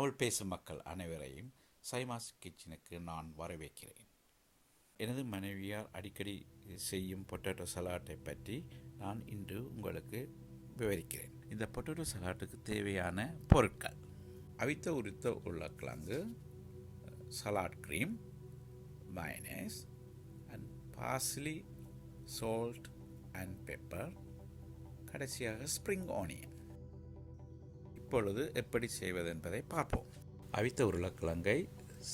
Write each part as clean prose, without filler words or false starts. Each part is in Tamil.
தமிழ் பேசும் மக்கள் அனைவரையும் சைமாஸ் கிச்சனுக்கு நான் வரவேற்கிறேன். எனது மனைவியார் அடிக்கடி செய்யும் பொட்டேட்டோ சலாட்டை பற்றி நான் இன்று உங்களுக்கு விவரிக்கிறேன். இந்த பொட்டேட்டோ சலாட்டுக்கு தேவையான பொருட்கள்: அவித்த உரித்த உருளைக்கிழங்கு, salad cream, mayonnaise and parsley, salt and pepper, கடைசியாக ஸ்ப்ரிங் ஆனியன். இப்பொழுது எப்படி செய்வது என்பதை பார்ப்போம். அவித்த உருளைக்கிழங்கை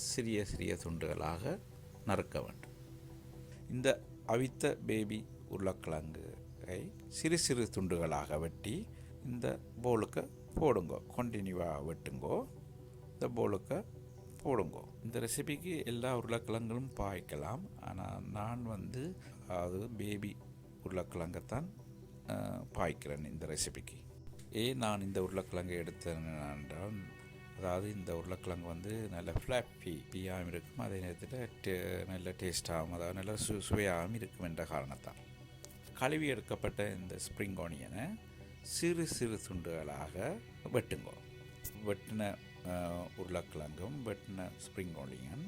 சிறிய சிறிய துண்டுகளாக நறுக்க வேண்டும். இந்த அவித்த பேபி உருளைக்கிழங்கை சிறு சிறு துண்டுகளாக வெட்டி இந்த பவுலுக்கு போடுங்கோ. கண்டினியூவாக வெட்டுங்கோ, இந்த பவுலுக்கு போடுங்கோ. இந்த ரெசிபிக்கு எல்லா உருளைக்கிழங்களும் பாய்க்கலாம். ஆனால் நான் அதாவது பேபி உருளைக்கிழங்கைத்தான் பாய்க்கிறேன் இந்த ரெசிபிக்கு. ஏன் நான் இந்த உருளைக்கிழங்கை எடுத்தேன் என்றால், அதாவது இந்த உருளைக்கிழங்கு நல்ல ஃப்ளாப்பியாகவும் இருக்கும், அதே நேரத்தில் நல்ல டேஸ்டாகவும், அதாவது நல்ல சுவையாகவும் இருக்கும் என்ற காரணத்தான். கழுவி எடுக்கப்பட்ட இந்த ஸ்ப்ரிங் ஆனியனை சிறு சிறு துண்டுகளாக வெட்டுங்கோ. வெட்டின உருளைக்கிழங்கும் வெட்டின ஸ்ப்ரிங் ஆனியன்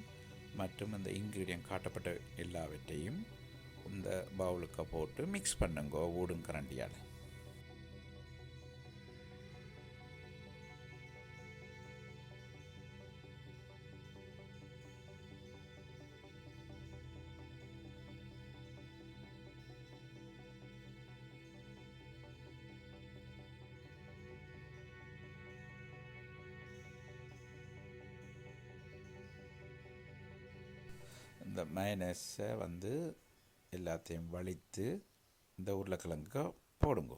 மற்றும் இந்த இன்க்ரீடியன்ட் காட்டப்பட்ட எல்லாவற்றையும் இந்த பவுலுக்கு போட்டு மிக்ஸ் பண்ணுங்கோ ஊடும் கரண்டியால். இந்த மயனேஸை எல்லாத்தையும் வலித்து இந்த உருளைக்கிழங்குக்கு போடுங்க.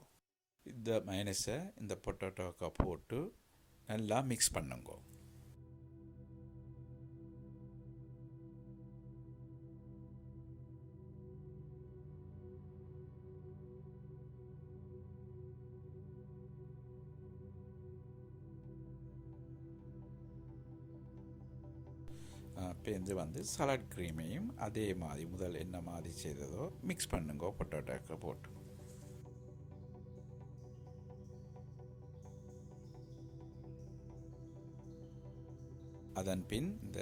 இந்த மயனேஸை இந்த பொட்டேட்டோவுக்கு போட்டு நல்லா மிக்ஸ் பண்ணுங்க. பேருந்து சலாட் க்ரீமையும் அதே மாதிரி முதல் என்ன மாதிரி செய்ததோ மிக்ஸ் பண்ணுங்க பொட்டேட்டோக்கு போட்டு. அதன் பின் இந்த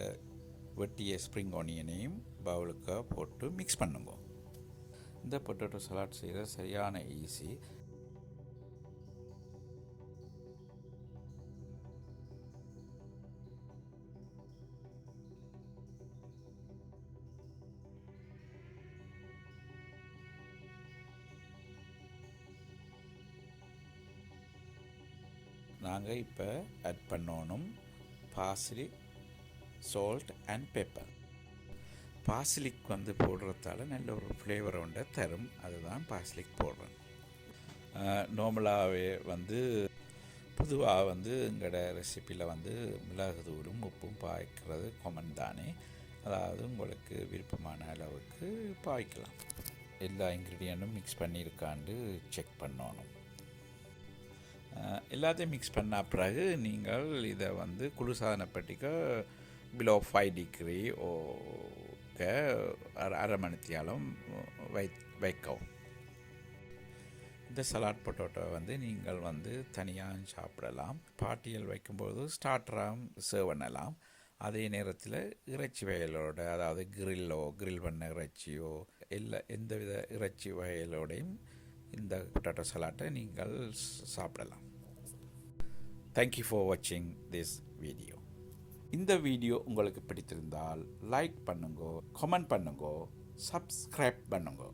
வெட்டிய ஸ்ப்ரிங் ஆனியனையும் பவுலுக்கு போட்டு மிக்ஸ் பண்ணுங்க. இந்த பொட்டேட்டோ சலாட் செய்கிற சரியான ஈஸி. நாங்கள் இப்போ ஆட் பண்ணணும் பார்ஸ்லி, சால்ட் அண்ட் பெப்பர். பார்ஸ்லிக்கு போடுறதால நல்ல ஒரு ஃப்ளேவர் ஒன்றை தரும், அதுதான் பார்ஸ்லிக்கு போடுறேன். நார்மலாகவே பொதுவாக எங்களோட ரெசிப்பியில் மிளகு தூளும் உப்பும் பாய்க்கிறது காமன் தானே. அதாவது உங்களுக்கு விருப்பமான அளவுக்கு பாய்க்கலாம். எல்லா இன்க்ரீடியண்ட்டும் மிக்ஸ் பண்ணியிருக்காண்டு செக் பண்ணணும். எல்லாத்தையும் மிக்ஸ் பண்ண பிறகு நீங்கள் இதை குளிர்சாதன பெட்டிக்கு பிலோ 5 டிகிரி அரை மணித்தியாலும் வைக்கவும். இந்த சலாட் பொட்டேட்டோ நீங்கள் தனியாக சாப்பிடலாம். பார்ட்டியல் வைக்கும்போது ஸ்டார்டராகவும் சர்வ் பண்ணலாம். அதே நேரத்தில் இறைச்சி வகைகளோட, அதாவது கிரில் பண்ண இறைச்சியோ எந்தவித இறைச்சி வகைகளோடையும் இந்த பொட்டேட்டோ சலாட்டை நீங்கள் சாப்பிடலாம். தேங்க்யூ ஃபார் வாட்சிங் திஸ் வீடியோ. இந்த வீடியோ உங்களுக்கு பிடித்திருந்தால் லைக் பண்ணுங்க, கமெண்ட் பண்ணுங்க, சப்ஸ்கிரைப் பண்ணுங்க.